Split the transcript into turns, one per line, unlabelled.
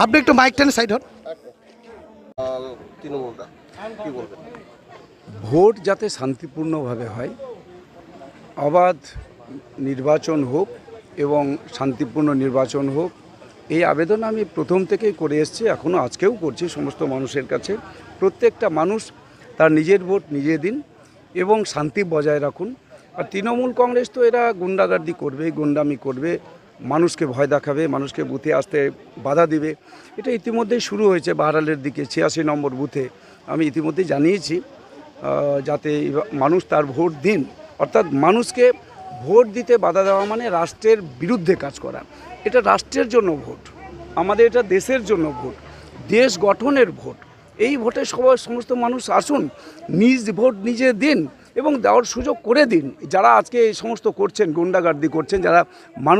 আপনি একটু মাইক টেনে সাইড হন।
তৃণমূলটা কি বলবেন?
ভোট যাতে শান্তিপূর্ণভাবে হয়, অবাধ নির্বাচন হোক এবং শান্তিপূর্ণ নির্বাচন হোক, এই আবেদন আমি প্রথম থেকেই করে এসেছি, এখনও আজকেও করছি সমস্ত মানুষের কাছে। প্রত্যেকটা মানুষ তার নিজের ভোট নিজে দিন এবং শান্তি বজায় রাখুন। আর তৃণমূল কংগ্রেস তো এরা গুন্ডাগার্দি করবে, গুন্ডামি করবে, মানুষকে ভয় দেখাবে, মানুষকে বুথে আসতে বাধা দিবে। এটা ইতিমধ্যেই শুরু হয়েছে বাহারালের দিকে 86 নম্বর বুথে। আমি ইতিমধ্যেই জানিয়েছি যাতে মানুষ তার ভোট দিন। অর্থাৎ মানুষকে ভোট দিতে বাধা দেওয়া মানে রাষ্ট্রের বিরুদ্ধে কাজ করা। এটা রাষ্ট্রের জন্য ভোট, আমাদের এটা দেশের জন্য ভোট, দেশ গঠনের ভোট। এই ভোটে সবাই সমস্ত মানুষ আসুন, নিজ ভোট নিজে দিন এবং দেওয়ার সুযোগ করে দিন। যারা আজকে এই সমস্ত করছেন, গুন্ডাগার্দি করছেন, যারা মানুষ